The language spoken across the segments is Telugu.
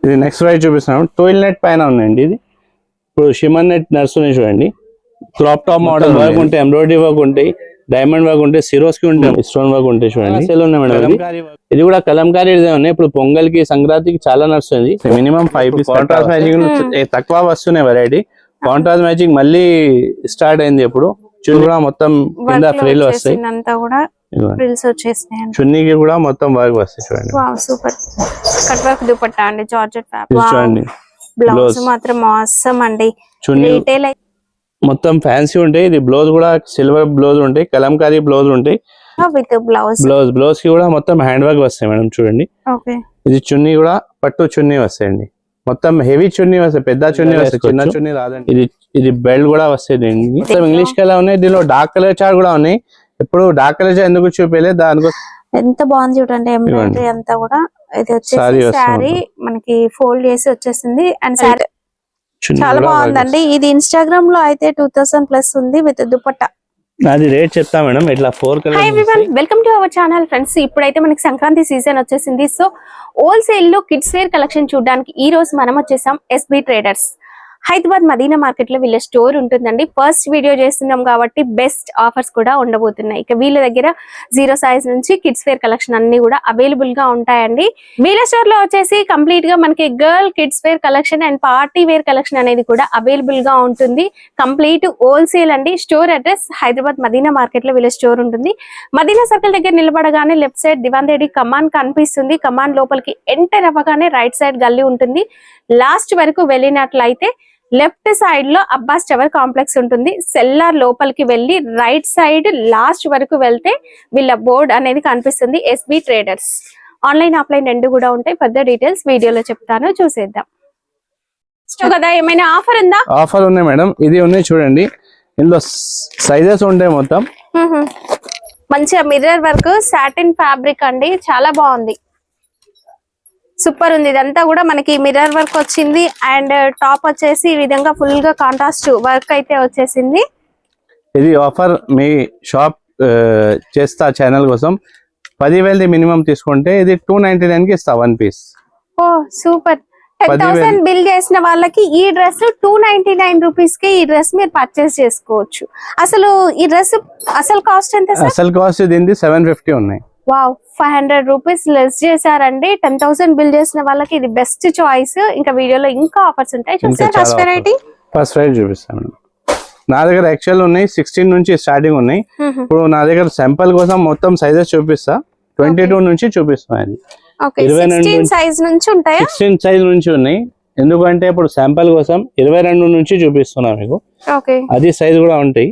ఇది నెక్స్ట్ వైట్ చూపిస్తున్నాం. టోయిల్ నెట్ పైన ఉందండి. ఇది ఇప్పుడు షిమర్ నెట్ నడుస్తున్నాయి చూడండి. క్రాప్ టాప్ మోడల్ వర్క్ ఉంటాయి, ఎంబ్రాయిడరీ వర్క్ ఉంటాయి, డైమండ్ వర్క్ ఉంటాయి, సిరోస్కి ఉంటాయి, స్టోన్ వర్క్ ఉంటాయి చూడండి. సేల్ ఉన్నాయి మేడం. ఇది కూడా కలంకారీ డిజైన్ ఉన్నాయి. ఇప్పుడు పొంగల్ కి సంక్రాంతికి చాలా నడుస్తుంది. Minimum 5 piece. కాంట్రాస్ట్ మ్యాచింగ్ తక్కువ వస్తున్నాయి వెరైటీ. కాంట్రాస్ట్ మ్యాచింగ్ మళ్ళీ స్టార్ట్ అయింది. ఇప్పుడు చున్నీ కూడా మొత్తం కింద ఫ్రిల్ వస్తాయి, చున్నీకి కూడా మొత్తం వర్క్ వస్తాయి చూడండి. సూపర్ కట్ వర్క్ దుపట్టా అండి, జార్జెట్ ఫ్యాబ్రిక్ చూడండి. బ్లౌజ్ మాత్రం awesome అండి. చున్నీ మొత్తం ఫ్యాన్సీ ఉంటాయి. ఇది బ్లౌజ్ కూడా సిల్వర్ బ్లౌజ్ ఉంటాయి, కలంకారీ బ్లౌజ్ ఉంటాయి విత్ బ్లౌజ్ కి కూడా మొత్తం హ్యాండ్ వర్క్ వస్తాయి మేడం చూడంండి. ఇది చున్నీ కూడా పట్టు చున్నీ వస్తాయండి. మొత్తం హెవీ చున్నీ వస్తాయి, పెద్ద చున్నీ వస్తాయి, చిన్న చున్నీ రాదండి. ఇది బెల్ట్ కూడా వస్తాయి. మొత్తం ఇంగ్లీష్ కలర్ ఉన్నాయి. దీనిలో డార్క్ కలర్ చార్ట్ కూడా ఉన్నాయి. ఇప్పుడు డార్క్ కలర్ చార్ట్ ఎందుకు చూపించలేదు, దానికోసం ఎంత బాగుంది చూడండి. ఎంబ్రాయిడరీ అంతా కూడా ఇది వచ్చేసి శారీ మనకి ఫోల్డ్ చేసి వచ్చేసింది. అండ్ శారీ చాలా బాగుందండి. ఇది ఇన్స్టాగ్రామ్ లో అయితే 2000+ ఉంది విత్ దుపట్టా. అది రేట్ చెప్తా మేడం. ఇట్లా 4 colours. Hi everyone, welcome to our channel friends. ఇప్పుడైతే మనకి సంక్రాంతి సీజన్ వచ్చేసింది. సో హోల్సేల్ లో కిడ్స్ వేర్ కలెక్షన్ చూడడానికి ఈ రోజు మనం వచ్చేసాం SB traders. Hyderabad Madina market లో వీళ్ళ స్టోర్ ఉంటుందండి. ఫస్ట్ వీడియో చేస్తున్నాం కాబట్టి బెస్ట్ ఆఫర్స్ కూడా ఉండబోతున్నాయి. ఇక వీళ్ళ దగ్గర 0 సైజ్ నుంచి కిడ్స్ వేర్ కలెక్షన్ అన్ని కూడా అవైలబుల్ గా ఉంటాయండి. వీళ్ళ స్టోర్ లో వచ్చేసి కంప్లీట్ గా మనకి girl kids wear collection and party wear collection అనేది కూడా అవైలబుల్ గా ఉంటుంది. కంప్లీట్ హోల్సేల్ అండి. Store address Hyderabad Madina market లో వీళ్ళ స్టోర్ ఉంటుంది. మదీనా సర్కిల్ దగ్గర నిలబడగానే లెఫ్ట్ సైడ్ దివాన్ రెడ్డి కమాన్ కనిపిస్తుంది. కమాన్ లోపలికి ఎంటర్ అవ్వగానే రైట్ సైడ్ గల్లీ ఉంటుంది. లాస్ట్ వరకు వెళ్ళినట్లయితే లెఫ్ట్ సైడ్ లో అబ్బాస్ టవర్ కాంప్లెక్స్ ఉంటుంది. సెల్లార్ లోపలికి వెళ్ళి రైట్ సైడ్ లాస్ట్ వరకు వెళ్తే వీళ్ళ బోర్డ్ అనేది కనిపిస్తుంది, ఎస్బీ ట్రేడర్స్. ఆన్లైన్ ఆఫ్లైన్ రెండు కూడా ఉంటాయి. పెద్ద డీటెయిల్స్ వీడియోలో చెప్తాను, చూసేద్దాం. కదా ఏమైనా ఆఫర్ ఉందా? ఆఫర్ ఉన్నాయి మేడం. ఇది ఉన్నాయి చూడండి. ఇందులో సైజెస్ ఉంటాయి మొత్తం. మంచిగా మిర్రర్ వర్క్ సాటిన్ ఫ్యాబ్రిక్ అండి, చాలా బాగుంది, సూపర్ ఉంది. ఇదంతా కూడా మనకి మిర్రర్ వర్క్ వచ్చింది. అండ్ టాప్ వచ్చేసి ఈ విధంగా ఫుల్ గా కాంట్రాస్ట్ వర్క్ అయితే వచ్చేసింది. ఇది ఆఫర్ మీ షాప్ చేస్తా ఛానల్ కోసం 10,000 మినిమం తీసుకుంటే ఇది 299 కి ఇస్తా 1 పీస్. ఓ సూపర్. 10,000 బిల్ చేసిన వాళ్ళకి ఈ డ్రెస్ 299 రూపీస్ కి ఈ డ్రెస్ మీరు పర్చేస్ చేసుకోవచ్చు. అసలు ఈ డ్రెస్ అసలు కాస్ట్ ఎంత? అసలు కాస్ట్ దీనికి 750 ఉన్నాయి. వావ్, 500 రూపీస్ లెస్ చేశారండి. 10,000 బిల్ చేసిన వాళ్ళకి ఇది బెస్ట్ చాయిస్. ఇంకా వీడియోలో ఇంకా ఆఫర్స్ ఉంటాయి. చూసారు ఫస్ట్ వెరైటీ చూపిస్తాను. నా దగ్గర యాక్చువల్ ఉన్నాయి 16 నుంచి స్టార్టింగ్ ఉన్నాయి. ఇప్పుడు నా దగ్గర శాంపుల్ కోసం మొత్తం సైజెస్ చూపిస్తా. 22 నుంచి చూపిస్తాను. 16 సైజ్ నుంచి ఉంటాయా? 16 సైజ్ నుంచి ఉన్నాయి. ఎందుకంటే ఇప్పుడు శాంపుల్ కోసం 22 నుంచి చూపిస్తున్నా మీకు. అది సైజ్ కూడా ఉంటాయి.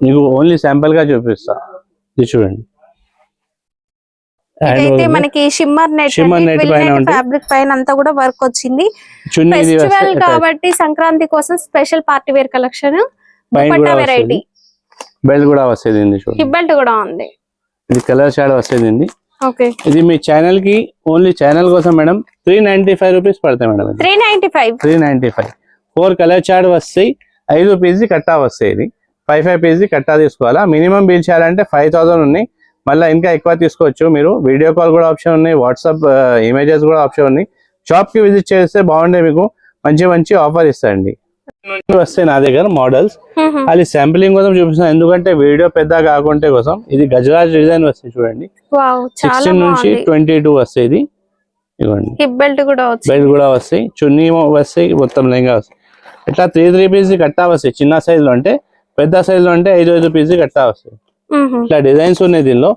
మీకు ఓన్లీ శాంపుల్ గా చూపిస్తా. ఇది చూడండి. మనకి షిమ్మర్ నెట్ ఫ్యాబ్రిక్ పైన అంతా కూడా వర్క్ వచ్చింది. ఫెస్టివల్ కాబట్టి సంక్రాంతి కోసం special party wear collection. Variety belt కూడా వస్తుంది. హిప్ బెల్ట్ కూడా ఉంది. ఇది కలర్ షాడ్ వస్తుంది. ఇది మీ ఛానల్ కి ఓన్లీ ఛానల్ కోసం మేడం 395 రూపీస్ పడతాయి మేడం. 395 4 కలర్ షాడ్ వస్తాయి. 5 పీజీ కట్టా వస్తాయి. ఇది 5 పీజీ కట్టా తీసుకోవాలా. మినిమం బిల్ చేయాలంటే 5,000 ఉన్నాయి. మళ్ళీ ఇంకా ఎక్కువ తీసుకోవచ్చు మీరు. వీడియో కాల్ కూడా ఆప్షన్ ఉన్నాయి, వాట్సాప్ ఇమేజెస్ కూడా ఆప్షన్ ఉన్నాయి. షాప్ కి విజిట్ చేస్తే బాగుండే, మీకు మంచి ఆఫర్ ఇస్తాండి. వస్తాయి నా దగ్గర మోడల్స్. అది శాంపులింగ్ కోసం చూపిస్తాను, ఎందుకంటే వీడియో పెద్ద కాకుంటే కోసం. ఇది గజరాజ్ డిజైన్ వస్తాయి చూడండి. 16 నుంచి 22 వస్తాయి. ఇది ఇవ్వండి. బెల్ట్ కూడా వస్తాయి, చున్నీ వస్తాయి, మొత్తం లెంగా వస్తాయి. ఇట్లా 3 పీసీ కట్టా వస్తాయి. చిన్న సైజ్ లో అంటే, పెద్ద సైజ్ లో అంటే 5 పీసీ కట్టా వస్తాయి. ఇట్లా డిజైన్స్ ఉన్నాయి దీనిలో.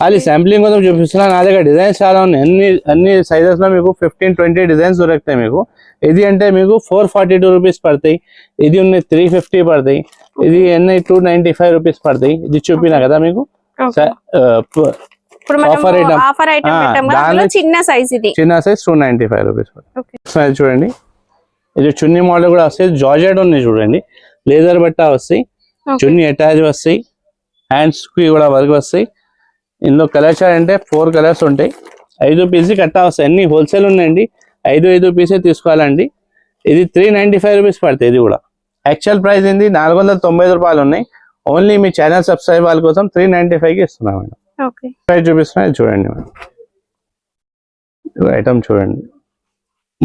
అది శాంప్లింగ్ కోసం చూపిస్తున్నా. నా దగ్గర డిజైన్స్ చాలా ఉన్నాయి. అన్ని సైజెస్ లో మీకు 15-20 డిజైన్స్ దొరుకుతాయి మీకు. ఇది అంటే మీకు 442 రూపీస్ పడతాయి. ఇది ఉన్నాయి 350 పడతాయి. ఇది ఎన్ని 295 రూపీస్ పడతాయి. ఇది చూపినా కదా మీకు. ఆఫర్ ఐటమ్ చిన్న సైజ్ 295 రూపీస్. చూడండి. ఇది చున్నీ మోడల్ కూడా వస్తాయి. జార్జెట్ ఉన్నాయి చూడండి. లేదర్ బట్టా వస్తాయి, చున్నీ అటాచ్ వస్తాయి, హ్యాండ్స్ కి కూడా వర్క్ వస్తాయి. ఇందులో కలర్ చార్ట్ అంటే 4 కలర్స్ ఉంటాయి. 5 పీసీ కట్టా వస్తాయి. అన్ని హోల్సేల్ ఉన్నాయండి. 5 పీసే తీసుకోవాలండి. ఇది 395 రూపీస్ పడతాయి. ఇది కూడా యాక్చువల్ ప్రైస్ ఏంది 495 రూపాయలు ఉన్నాయి. ఓన్లీ మీ ఛానల్ సబ్స్క్రైబ్ వాళ్ళ కోసం 395 కి ఇస్తున్నాం మేడం. ప్రైస్ చూపిస్తున్నా చూడండి మేడం. ఐటమ్ చూడండి.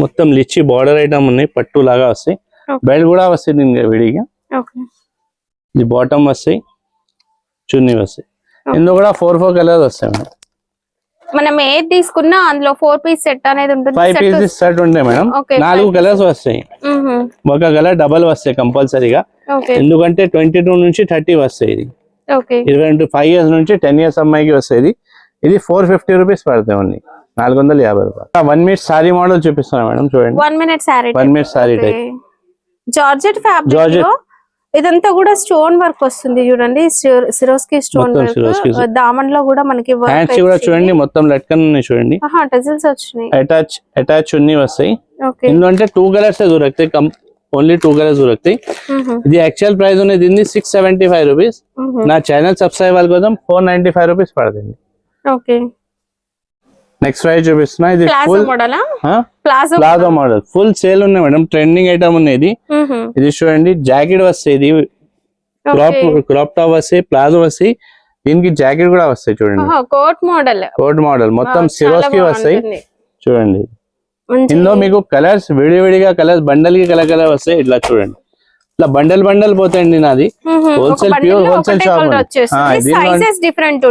మొత్తం లిచ్చి బార్డర్ ఐటమ్ ఉన్నాయి, పట్టు లాగా వస్తాయి. Okay. బెల్ట్ కూడా వస్తుంది ఇంకా విడిగా. ఓకే ఇది బాటమ్ వస్తాయి, చున్నీ వస్తాయి. ఇందులో కూడా 4 కలర్స్ వస్తాయి మేడం. మనం ఏది తీసుకున్నా అందులో 4 పీస్ సెట్ అనేది ఉంటుంది. 5 పీసెస్ సెట్ ఉంటాయి మేడం. Okay, 4 కలర్స్ వస్తాయి. ఒక కలర్ డబల్ వస్తాయి కంపల్సరీగా, ఓకే ఎందుకంటే 22 నుంచి 30 వస్తాయి. ఇది ఓకే 5 ఇయర్స్ నుంచి 10 ఇయర్స్ అమ్మాయికి వస్తాయి. ఇది 450 రూపీస్ పడతాయి ఓన్లీ, 450 రూపాయలు. 1 మీటర్ సారీ మోడల్ చూపిస్తున్నా మేడం, చూడండి. 1 minute sorry, 1 metre sari type georgette fabric georgette. లో ఇదంతా కూడా స్టోన్ వర్క్ వస్తుంది చూడండి. సిరోస్కి స్టోన్ మొత్తం వర్క్, సిరోస్కి. దామన్ లో కూడా మనకి హ్యాండ్స్ కూడా చూడండి, మొత్తం లట్కన్ ఉన్నాయి చూడండి. టజిల్స్ వచ్చినాయి. అటాచ్ చున్నీ వస్తాయి. ఓకే ఎందుకంటే 2 కలర్స్ దొరుకుతాయి, ఓన్లీ 2 కలర్స్ దొరుకుతాయి. ఇది యాక్చువల్ ప్రైస్ ఉన్నది దీన్ని 675 రూపీస్. నా ఛానల్ సబ్స్క్రైబ్ వాళ్ళ కోసం 495 రూపీస్ పడుతుంది. ఓకే నెక్స్ట్ ప్రైస్ చూపిస్తున్నా. ఇది full model, palazzo model, full sale ఉన్నాయి మేడం. ట్రెండింగ్ ఐటమ్ ఉన్నది ఇది చూడండి. జాకెట్ వస్తాయి, ఇది క్రాప్ టాప్ వస్తాయి, ప్లాజో వస్తాయి, దీనికి జాకెట్ కూడా వస్తాయి చూడండి. కోట్ మోడల్ మొత్తం సిరోస్కి వస్తాయి చూడండి. ఇందులో మీకు కలర్స్ విడివిడిగా కలర్స్ బండల్ కి కలర్ వస్తాయి. ఇట్లా చూడండి, ఇట్లా బండల్ పోతాయండి. నాది wholesale, pure wholesale shop. Sizes different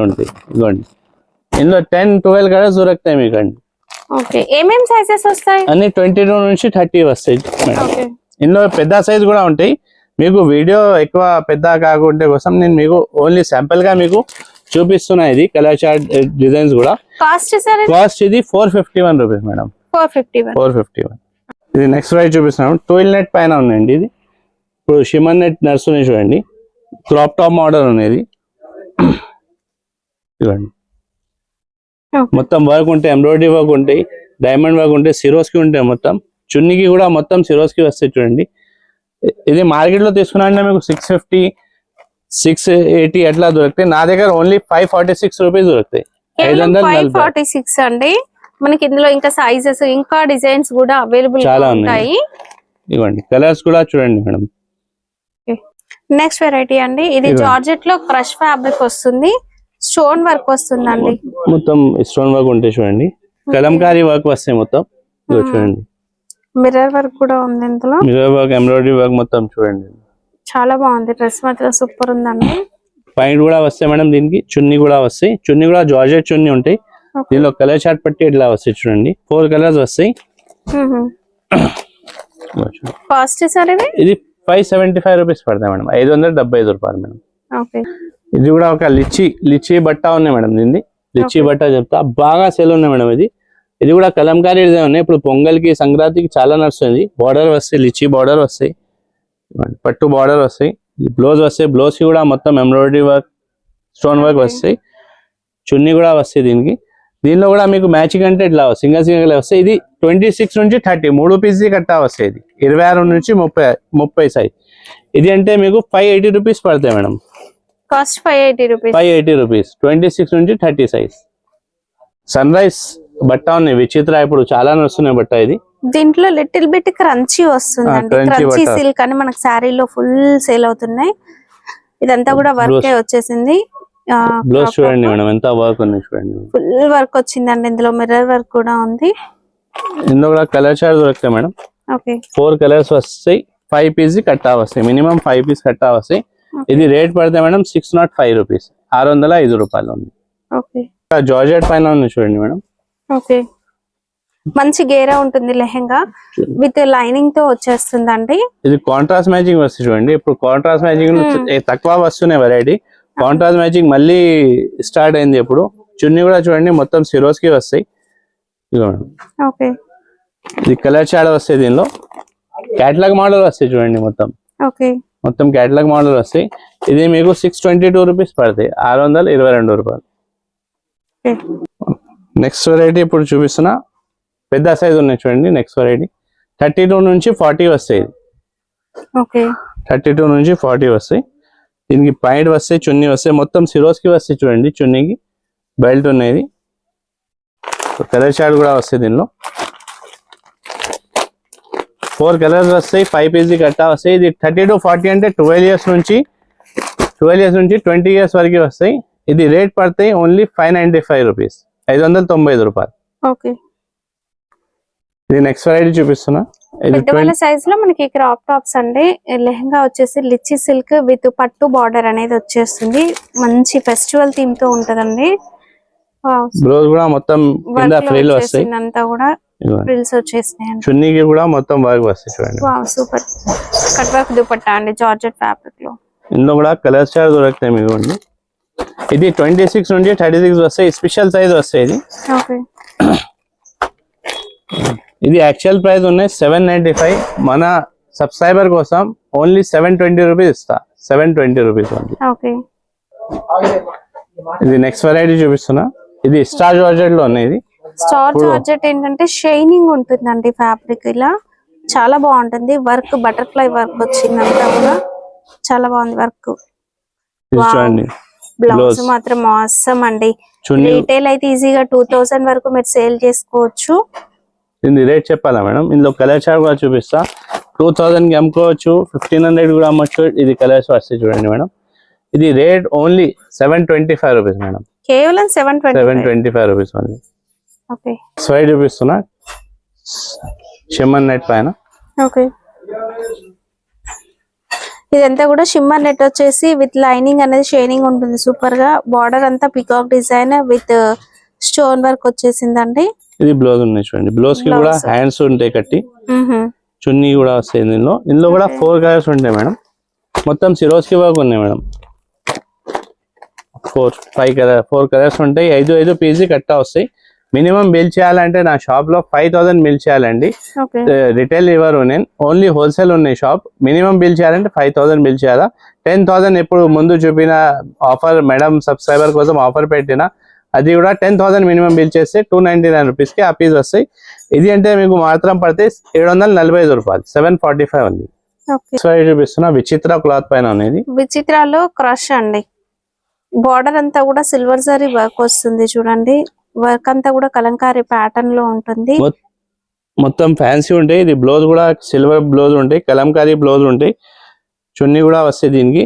ఉంటాయి. ఇదిగోండి, ఇందులో 10-12 కలర్స్ దొరుకుతాయి మీకు అండి. ఓకే ఏమేం సైజెస్ వస్తాయి? అన్ని 22 నుంచి 30 వస్తాయి మేడం. ఇందులో పెద్ద సైజ్ కూడా ఉంటాయి. మీకు వీడియో ఎక్కువ పెద్ద కాకుంటే కోసం నేను మీకు ఓన్లీ శాంపుల్ గా మీకు చూపిస్తున్నా. ఇది కలర్ చార్ట్ డిజైన్స్ కూడా. కాస్ట్ ఇది 451 రూపీస్ మేడం. 451. ఇది నెక్స్ట్ ప్రైస్ చూపిస్తున్నాను. టోయిల్ నెట్ పైన ఉందండి. ఇది ఇప్పుడు షిమన్ నెట్ నడుస్తున్నాయి చూడండి. క్రాప్ టాప్ మోడల్ ఉన్నది. ఇవ్వండి, మొత్తం వర్క్ ఉంటాయి, ఎంబ్రాయిడరీ వర్క్ ఉంటాయి, డైమండ్ వర్క్ ఉంటాయి, సిరోస్కి ఉంటాయి. మొత్తం చున్నీకి కూడా మొత్తం సిరోస్కి వస్తాయి చూడండి. ఇది మార్కెట్ లో తీసుకున్నా అంటే మీకు 650, 680 అట్లా దొరుకుతాయి. నా దగ్గర ఓన్లీ 546 రూపీస్ దొరుకుతాయి. 546 అండి. మనకి ఇందులో ఇంకా సైజెస్, ఇంకా డిజైన్స్ కూడా అవైలబుల్ చాలా ఉన్నాయి. ఇవ్వండి, కలర్స్ కూడా చూడండి మేడం. నెక్స్ట్ వెరైటీ అండి, ఇది జార్జెట్ లో క్రష్ ఫ్యాబ్రిక్ వస్తుంది, స్టోన్ వర్క్ వస్తుందండి. మొత్తం స్టోన్ వర్క్ ఉంటాయి చూడండి. కలంకారీ వర్క్ వస్తాయి మొత్తం చూడండి. మిర్రర్ వర్క్ కూడా ఉంది ఇందులో. మిర్రర్ వర్క్, ఎంబ్రాయిడరీ వర్క్ మొత్తం చూడండి. చాలా బాగుంది. డ్రెస్ మాత్రం సూపర్ ఉందండి. పాయింట్ కూడా వస్తాయి మేడం. దీనికి చున్నీ కూడా వస్తాయి. చున్నీ కూడా జార్జెట్ చున్నీ ఉంటాయి. దీనిలో కలర్ చార్ట్ పట్టి ఇట్లా వస్తాయి చూడండి. 4 కలర్స్ వస్తాయి. కాస్ట్ సార్ ఇది 575 రూపీస్ పడతాయి మేడం. 575 రూపాయలు మేడం. ఇది కూడా ఒక లిచ్చి బట్ట ఉన్నాయి మేడం. దీన్ని లిచ్చి బట్ట చెప్తా, బాగా సేల్ ఉన్నాయి మేడం. ఇది కూడా కలంకారీ డిజైన్ ఉన్నాయి. ఇప్పుడు పొంగల్కి, సంక్రాంతికి చాలా నడుస్తుంది. బార్డర్ వస్తాయి, లిచ్చి బార్డర్ వస్తాయి, పట్టు బార్డర్ వస్తాయి. బ్లౌజ్ వస్తాయి. బ్లౌజ్ కి కూడా మొత్తం ఎంబ్రాయిడరీ వర్క్, స్టోన్ వర్క్ వస్తాయి. చున్నీ కూడా వస్తాయి దీనిలో కూడా మీకు మ్యాచింగ్ అంటే ఇట్లా సింగల్ వస్తాయి. ఇది 26 నుంచి 30 3 పీసీ కట్టా వస్తాయి. ఇది 26 నుంచి 30 సైజ్. ఇది అంటే మీకు 580 రూపీస్ పడతాయి మేడం. Cost 580 rupees. 26 నుంచి 30 సైజ్. సన్ రైజ్ బట్ట ఉన్నాయి, విచిత్ర ఇప్పుడు చాలా నడుస్తున్నాయి బట్ట. ఇది దీంట్లో లిటిల్ బిట్ క్రంచీ వస్తుందండి. క్రంచీ సిల్క్ అని మనకి శారీలో ఫుల్ సేల్ అవుతున్నాయి. ఇదంతా కూడా వర్క్ వచ్చేసింది. బ్లౌజ్ చూడండి మేడం, ఎంత వర్క్ ఉంది చూడండి. ఫుల్ వర్క్ వచ్చిందండి. ఇందులో మిర్రర్ వర్క్ కూడా ఉంది. ఇందులో కూడా కలర్ చార్ట్ దొరుకుతాయి మేడం. 4 కలర్స్ వస్తాయి. 5 పీస్ కట్టా వస్తాయి. మినిమం 5 పీస్ కట్టా వస్తాయి. ఇది రేట్ పడితే మేడం 605 రూపీస్, 605 రూపాయలు ఉంది. జార్జెట్ పైన ఉంది చూడండి మేడం. మంచి గేరా ఉంటుంది. లెహెంగా విత్ లైనింగ్ తో వచ్చేస్తుందండి. ఇది కాంట్రాస్ట్ మ్యాచింగ్ వస్తుంది చూడండి. ఇప్పుడు కాంట్రాస్ట్ మ్యాచింగ్ తక్కువ వస్తున్నాయి వెరైటీ. కాంట్రాస్ట్ మ్యాచింగ్ మళ్ళీ స్టార్ట్ అయింది ఇప్పుడు. చున్నీ కూడా చూడండి మొత్తం సిరోస్కి వస్తాయి. ఇది కలర్ చార్ట్ వస్తాయి. దీనిలో క్యాటలాగ్ మోడల్ వస్తాయి చూడండి. మొత్తం క్యాటలాగ్ మోడల్ వస్తాయి. ఇది మీకు 622 రూపీస్ పడతాయి, 622 రూపాయలు. నెక్స్ట్ వెరైటీ ఇప్పుడు చూపిస్తున్నా. పెద్ద సైజ్ ఉన్నాయి చూడండి. నెక్స్ట్ వెరైటీ 32 నుంచి 40 వస్తాయి. 32 నుంచి 40 వస్తాయి. దీనికి పాయింట్ వస్తాయి, చున్నీ వస్తాయి, మొత్తం సిరోస్కి వస్తాయి చూడండి. చున్నీకి బెల్ట్ ఉన్నది. కలర్ చార్ట్ కూడా వస్తాయి. దీనిలో 4 కలర్స్ వస్తాయి. 5 పీసీ కట్టా వస్తాయి. ఇది 30 to 40 అంటే 12 ఇయర్స్ నుంచి 20 ఇయర్స్ వరకు వస్తాయి. ఇది రేట్ పడతాయి ఓన్లీ 595 రూపీస్, 595 రూపాయలు. ఇది నెక్స్ట్ వెరైటీ చూపిస్తున్నా. ఇది పెద్దవాళ్ళ సైజ్ లో మనకి క్రాప్ టాప్స్ అండి. లెహంగా వచ్చేసి లిచ్చి సిల్క్ విత్ పట్టు బార్డర్ అనేది వచ్చేస్తుంది. మంచి ఫెస్టివల్ థీమ్ తో ఉంటదండి. బ్లౌజ్ కూడా మొత్తం కింద ఫ్రిల్ వస్తాయి, అంతా కూడా ఫ్రిల్స్ వచ్చేసినాయి. చున్నీకి కూడా మొత్తం వర్క్ వస్తాయి చూడండి. సూపర్ కట్ వర్క్ దుపట్టా అండి జార్జెట్ ఫ్యాబ్రిక్ లో. ఇందులో కూడా కలర్ చార్ట్ దొరుకుతాయి మీకు. ఇది 26 నుండి 36 వస్తాయి, స్పెషల్ సైజ్ వస్తాయి ఇది. ఓకే ఇది యాక్చువల్ ప్రైస్ ఉన్నాయి 795. మన సబ్స్క్రైబర్ కోసం ఓన్లీ 720 రూపీస్ ఇస్తా. 720 రూపీస్ ఓన్లీ. ఓకే ఇది నెక్స్ట్ వెరైటీ చూపిస్తున్నా. ఇది స్టార్ జార్జెట్ లో ఉన్నాయి. ఇది స్టార్ జార్జెట్ ఏంటంటే షైనింగ్ ఉంటుందండి ఫ్యాబ్రిక్, ఇలా చాలా బాగుంటుంది. వర్క్ బటర్ఫ్లై వర్క్ వచ్చిందంతా కూడా చాలా బాగుంది వర్క్. చూడండి బ్లౌజ్ మాత్రం అవసరం అండి. రీటైల్ అయితే ఈజీగా 2000 వరకు మీరు సేల్ చేసుకోవచ్చు. ఇది రేట్ చెప్పాలా మేడం? ఇందులో కలర్ చార్ట్ కూడా చూపిస్తా. 2000 కి అమ్ముకోవచ్చు, 1500 కూడా అమ్మొచ్చు. ఇది కలర్స్ వస్తాయి చూడండి మేడం. ఇది రేట్ ఓన్లీ 725 రూపీస్ మేడం. కేవలం 725 రూపీస్ ఓన్లీ. ఓకే స్వైడ్ చూపిస్తున్నా షిమ్మర్ నెట్ పైన. ఓకే ఇదంతా కూడా షిమ్మర్ నెట్ వచ్చేసి విత్ లైనింగ్ అనేది షైనింగ్ ఉంటుంది సూపర్ గా. బార్డర్ అంతా peacock design with stone work వచ్చేసిందండి. ఇది బ్లౌజ్ ఉన్నాయి చూడండి. బ్లౌజ్ కి కూడా హ్యాండ్స్ ఉంటాయి కట్టి, చున్నీ కూడా వస్తాయి. ఇందులో కూడా 4 కలర్స్ ఉంటాయి మేడం. మొత్తం సిరోస్కి వర్క్ ఉన్నాయి మేడం. 4 కలర్స్ ఉంటాయి. 5 పీసీ కట్టా వస్తాయి. మినిమం బిల్ చేయాలంటే నా షాప్ లో 5000 బిల్ చేయాలండి. రిటైల్ ఇవ్వరు, నేను ఓన్లీ హోల్సేల్ ఉన్నాయి షాప్. మినిమం బిల్ చేయాలంటే 5000 బిల్ చేయాలా. 10,000 ఎప్పుడు ముందు చూపిన ఆఫర్ మేడం సబ్స్క్రైబర్ కోసం ఆఫర్ పెట్టిన అది కూడా 10,000 మినిమం బిల్ చేస్తే 299 రూపీస్ కి ఆ పీస్ వస్తాయి. ఇది అంటే మీకు మాత్రం పడితే 745 రూపాయలు, 745 ఉంది. చూపిస్తున్నా విచిత్ర క్లాత్ పైన అనేది. విచిత్రాలో క్రష్ అండి. బార్డర్ అంతా కూడా సిల్వర్ జరీ వర్క్ వస్తుంది చూడండి. వర్క్ అంతా కూడా కలంకారీ ప్యాటర్న్ లో ఉంటుంది. మొత్తం ఫ్యాన్సీ ఉంటాయి. ఇది బ్లౌజ్ కూడా సిల్వర్ బ్లౌజ్ ఉంటాయి, కలంకారీ బ్లౌజ్ ఉంటాయి. చున్నీ కూడా వస్తాయి దీనికి.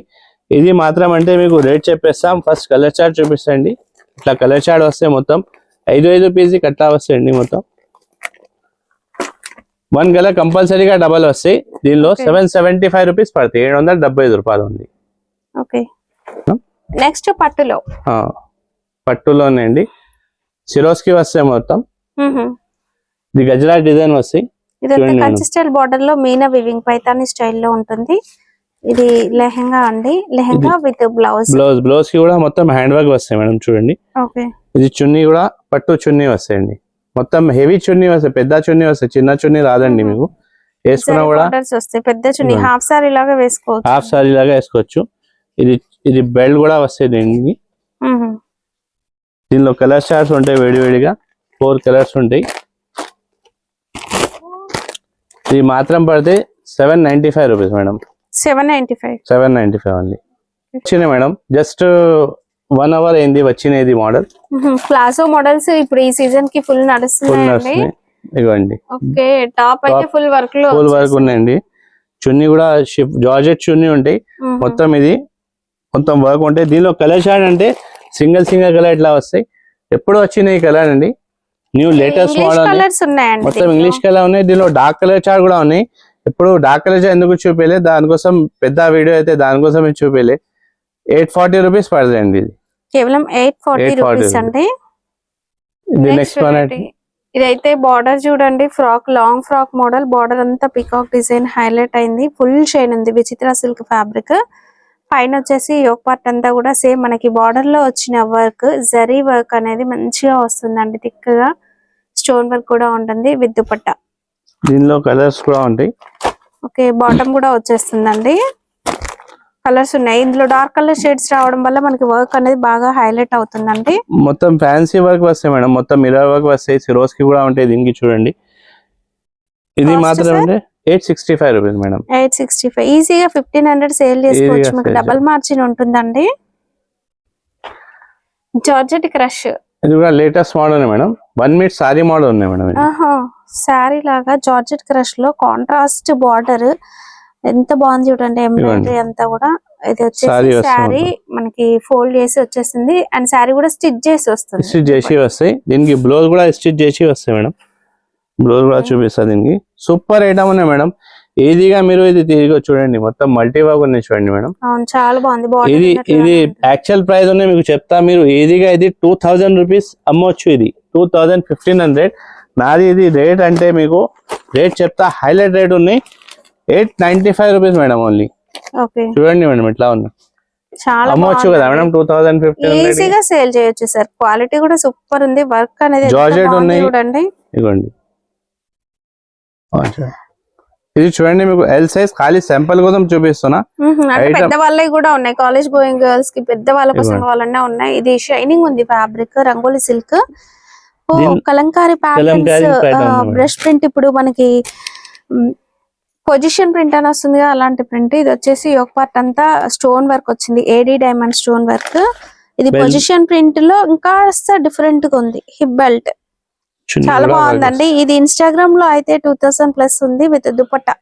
ఇది మాత్రం అంటే మీకు రేట్ చెప్పేస్తాం. ఫస్ట్ కలర్ చార్ట్ చూపిస్తండి. ఇట్లా కలర్ చార్ట్ వస్తాయి. మొత్తం 5 పీసీ కట్టా వస్తాయండి. మొత్తం 1 కలర్ కంపల్సరీగా డబల్ వస్తాయి. దీనిలో 775 రూపీస్ పడతాయి. 775 రూపాయలు ఉంది. ఓకే నెక్స్ట్ పట్టులోనే అండి. సిరోస్కి వస్తాయి మొత్తం. ఇది గజరా డిజైన్ వస్తాయి. కన్సిస్టెంట్ బార్డర్ లో మీనా వివింగ్ పైతాని స్టైల్లో ఉంటుంది. ఇది లెహంగా అండి. లెహంగా విత్ బ్లౌజ్ కి కూడా మొత్తం హ్యాండ్ వర్క్ వస్తాయి మేడం చూడండి. ఓకే ఇది చున్నీ కూడా పట్టు చున్నీ వస్తాయండి. మొత్తం హెవీ చున్నీ వస్తాయి, పెద్ద చున్నీ వస్తాయి, చిన్న చున్నీ రాదండి మీకు. వేసుకున్నా కూడా పెద్ద చున్నీ హాఫ్ సారీ లాగా వేసుకోవచ్చు. ఇది బెల్ట్ కూడా వస్తాయి దీనికి. దీనిలో కలర్ చార్ట్స్ ఉంటాయి వేడివేడిగా. 4 కలర్స్ ఉంటాయి. ఇది మాత్రం పడితే 795 రూపీస్ మేడం. 795 ఓన్లీ. వచ్చినాయి మేడం. జస్ట్ 1 అవర్ అయింది వచ్చినది మోడల్. ప్లాజో మోడల్స్ ఇప్పుడు ఈ సీజన్ కి ఫుల్ నడుస్తున్నాయండి. ఇవ్వండి. ఓకే టాప్ అయితే ఫుల్ వర్క్ ఉన్నాయండి. చున్నీ కూడా జార్జెట్ చున్నీ ఉంటాయి. మొత్తం ఇది మొత్తం వర్క్ ఉంటాయి. దీనిలో కలర్ చార్ట్ అంటే సింగిల్ కలర్ ఇట్లా వస్తాయి. ఎప్పుడు వచ్చినాయి ఈ కలర్ అండి. న్యూ లేటెస్ట్ మోడల్ మొత్తం ఇంగ్లీష్ కలర్ ఉన్నాయి. దీనిలో డార్క్ కలర్ చార్ట్ కూడా ఉన్నాయి. ఇప్పుడు డార్క్ కలర్ చార్ట్ ఎందుకు చూపేలే, దానికోసం పెద్ద వీడియో అయితే దానికోసం చూపేలే. 840 రూపీస్ పడదండి. ఇది కేవలం 840 రూపీస్ అండి. ఇది నెక్స్ట్ వన్. ఇదైతే బార్డర్ చూడండి. Long frock model. బార్డర్ అంతా పికాక్ డిజైన్ హైలైట్ అయింది. ఫుల్ షైన్ ఉంది. విచిత్ర సిల్క్ ఫ్యాబ్రిక్. పైన వచ్చేసి యోక్ పార్ట్ అంతా కూడా సేమ్ మనకి బార్డర్ లో వచ్చిన వర్క్, జరీ వర్క్ అనేది మంచిగా వస్తుందండి. థిక్ గా స్టోన్ వర్క్ కూడా ఉంటుంది విత్ దుపట్టా. దీనిలో కలర్స్ కూడా ఉంటాయి. ఓకే బాటమ్ కూడా వచ్చేస్తుందండి. కలర్స్ ఉన్నాయి. ఇందులో డార్క్ కలర్ షేడ్స్ రావడం వల్ల మనకి వర్క్ అనేది బాగా హైలైట్ అవుతుందండి. మొత్తం ఫ్యాన్సీ వర్క్ వస్తాయి మేడం. మొత్తం మిర్రర్ వర్క్ వస్తాయి. సిరోస్ కి కూడా ఉంటాయి దీనికి చూడండి. ఇది మాత్రం అంటే 865 రూపీస్ మేడం. 865 ఈజీగా 1500 సేల్ చేసుకోవచ్చు. మీకు డబల్ మార్జిన్ ఉంటుందండి. Georgette crush. ఇది కూడా latest model madam. 1 metre sari model ఉన్నాయి మేడం. సారీ లాగా జార్జెట్ క్రష్ లో కాంట్రాస్ట్ బార్డర్ ఎంత బాగుంది చూడండి. ఎంబ్రాయిడరీ అంతా కూడా. ఇది వచ్చేసి సారీ మనకి ఫోల్డ్ చేసి వచ్చేసింది. అండ్ సారీ కూడా స్టిచ్ చేసి వస్తుంది. స్టిచ్ చేసి వస్తాయి. దీనికి బ్లౌజ్ కూడా స్టిచ్ చేసి వస్తాయి మేడం. బ్లౌజ్ కూడా చూపిస్తా దీనికి. సూపర్ ఐటమ్ ఉన్నాయి మేడం. ఈజీగా మీరు ఇది తిరిగి చూడండి, మొత్తం మల్టీ వర్క్ ఉన్నాయి చూడండి మేడం. చాలా బాగుంది. ఇది యాక్చువల్ ప్రైస్ ఉన్నాయి మీకు చెప్తా, మీరు ఈజీగా ఇది 2000 రూపీస్ అమ్మొచ్చు. ఇది 2100 నాది. ఇది రేట్ అంటే మీకు రేట్ చెప్తా, హైలైట్ రేట్ ఉన్నాయి. 895 రూపీస్ మేడం ఓన్లీ. చూడండి మేడం ఇట్లా ఉన్నాయి, చాలా అమ్మొచ్చు కదా మేడం. 2015 ఈజీగా సేల్ చేయొచ్చు సార్. క్వాలిటీ కూడా సూపర్ ఉంది. వర్క్ అనేది జార్జెట్ ఉన్నాయి చూడండి. ఇదిగోండి ఇది చూడండి, మీకు ఎల్ సైజ్ ఖాళీ శాంపుల్ కోసం చూపిస్తున్నా. పెద్ద వాళ్ళవి కూడా ఉన్నాయి, కాలేజ్ గోయింగ్ గర్ల్స్ కి పెద్ద వాళ్ళ కోసం కావాలన్నా ఉన్నాయి. ఇది షైనింగ్ ఉంది fabric, rangoli silk, Kalamkari patterns, brush print. ఇప్పుడు మనకి పొజిషన్ ప్రింట్ అని వస్తుంది అలాంటి ప్రింట్. ఇది వచ్చేసి ఒక పార్ట్ అంతా స్టోన్ వర్క్ వచ్చింది, ఏడీ డైమండ్ స్టోన్ వర్క్. ఇది పొజిషన్ ప్రింట్ లో ఇంకా డిఫరెంట్ గా ఉంది. హిప్ బెల్ట్ చాలా బాగుందండి. ఇది ఇన్స్టాగ్రామ్ లో అయితే 2000+ ఉంది విత్ దుపట్టా.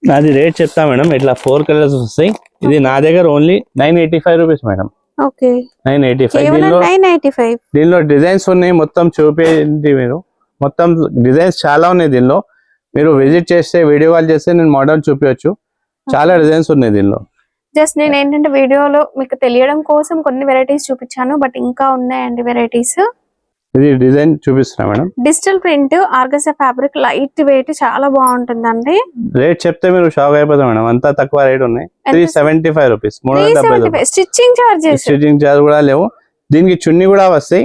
అది రేట్ చెప్తా మేడం. ఇట్లా 4 కలర్స్ వస్తాయి. ఇది నా దగ్గర ఓన్లీ 985 రూపీస్ మేడం. ఓకే 985. దీనిలో డిజైన్స్ ఉన్నాయి, మొత్తం చూపేది మీరు. మొత్తం డిజైన్స్ చాలా ఉన్నాయి దీనిలో. మీరు విజిట్ చేస్తే, వీడియో కాల్ చేస్తే నేను మోడల్ చూపించచ్చు. చాలా డిజైన్స్ ఉన్నాయి దీనిలో. జస్ట్ నేను ఏంటంటే వీడియోలో మీకు తెలియడం కోసం కొన్ని వెరైటీస్ చూపించాను, బట్ ఇంకా ఉన్నాయండి వెరైటీస్. ఇది డిజైన్ చూపిస్తున్నా madam. Digital print, organza fabric, light weight, చాలా బాగుంటుందండి. రేట్ చెప్తే మీరు షాక్ అయిపోతారు మేడం, అంతా తక్కువ రేట్ ఉన్నాయి. 375 రూపీస్. స్టిచ్చింగ్ చార్జ్ కూడా లేవు. దీనికి చున్నీ కూడా వస్తాయి.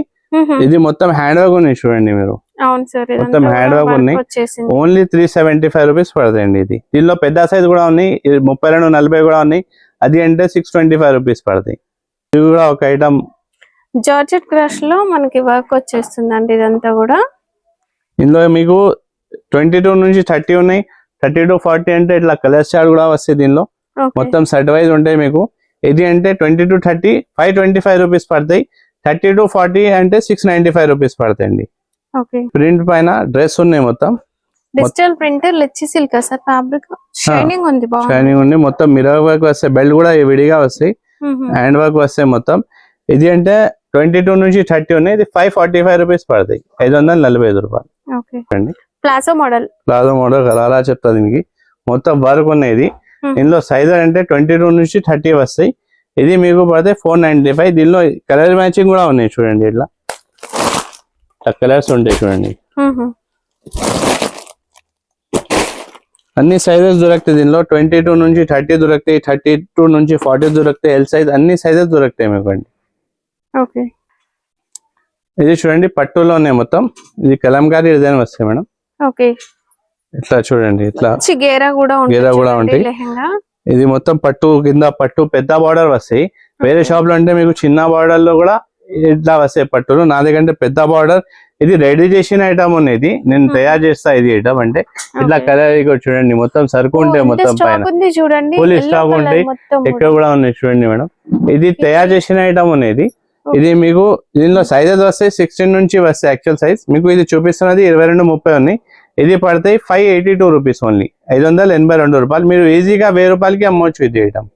ఇది మొత్తం హ్యాండ్ వర్క్ ఉన్నాయి చూడండి మీరు. అవును సార్, మొత్తం హ్యాండ్ వర్క్ ఉన్నాయి. ఓన్లీ 375 రూపీస్ పడతాయండి. ఇది దీనిలో పెద్ద సైజ్ కూడా ఉన్నాయి, 32-40 కూడా ఉన్నాయి. అది అంటే 625 రూపీస్ పడతాయి. ఇది కూడా ఒక ఐటమ్. జార్జెట్ క్రష్ లో మనకి వర్క్ వచ్చేస్తుందండి ఇదంతా కూడా. ఇందులో మీకు 22 నుంచి 30 ఉన్నాయి. 30 to 40 అంటే ఇట్లా కలర్ చార్ట్ కూడా వస్తాయి దీనిలో. మొత్తం సెట్ వైజ్ ఉంటాయి మీకు. ఇది అంటే 20 to 30 525 రూపీస్ పడతాయి. 30 to 40 అంటే 695 రూపీస్ పడతాయండి. ప్రింట్ పైన డ్రెస్ ఉన్నాయి మొత్తం. డిజిటల్ ప్రింట్, లెచ్చి సిల్క్ సార్ ఫ్యాబ్రిక్. షైనింగ్ ఉంది, షైనింగ్ ఉంది. మొత్తం మిర్రర్ వర్క్ వస్తాయి, బెల్ట్ కూడా విడిగా వస్తాయి, హ్యాండ్ వర్క్ వస్తాయి మొత్తం. ఇది అంటే 22 నుంచి 30 ఉన్నాయి. ఇది 545 రూపీస్ పడతాయి. 545 రూపాయలు. ప్లాజో మోడల్ కదా అలా చెప్తా. దీనికి మొత్తం వర్క్ ఉన్నాయి. ఇది ఇందులో సైజ్ అంటే 22 నుంచి 30 వస్తాయి. ఇది మీకు పడితే 495. దీనిలో కలర్ మ్యాచింగ్ కూడా ఉన్నాయి చూడండి. ఇట్లా కలర్స్ ఉంటాయి చూడండి. అన్ని సైజెస్ దొరుకుతాయి దీనిలో. 22 నుంచి 30 దొరుకుతాయి, 32 నుంచి 40 దొరుకుతాయి. ఎల్ సైజ్ అన్ని సైజెస్ దొరుకుతాయి మీకు అండి. ఇది చూడండి పట్టులో ఉన్నాయి మొత్తం. ఇది కలంకారీ డిజైన్ వస్తాయి మేడం. ఇట్లా చూడండి, ఇట్లా గేరా కూడా ఉంటాయి. ఇది మొత్తం పట్టు కింద పట్టు పెద్ద బార్డర్ వస్తాయి. వేరే షాప్ లో అంటే మీకు చిన్న బార్డర్ లో కూడా ఇట్లా వస్తాయి పట్టులు. నా దగ్గర పెద్ద బార్డర్. ఇది రెడీ చేసిన ఐటమ్ ఉన్నది, నేను తయారు చేస్తా. ఇది ఐటమ్ అంటే ఇట్లా కలర్ చూడండి, మొత్తం సరుకు ఉంటాయి మొత్తం పైన, ఫుల్ స్టాక్ ఉంటాయి. ఎక్కడ కూడా ఉన్నాయి చూడండి మేడం. ఇది తయారు చేసిన ఐటమ్ ఉన్నది. ఇది మీకు దీనిలో సైజెస్ వస్తాయి 16 నుంచి వస్తాయి యాక్చువల్ సైజ్. మీకు ఇది చూపిస్తున్నది 22-30 ఉన్నాయి. ఇది పడతాయి 582 రూపీస్ ఓన్లీ. 582 రూపాయలు. మీరు ఈజీగా 1000 రూపాయలకి అమ్మవచ్చు ఇది ఐటమ్.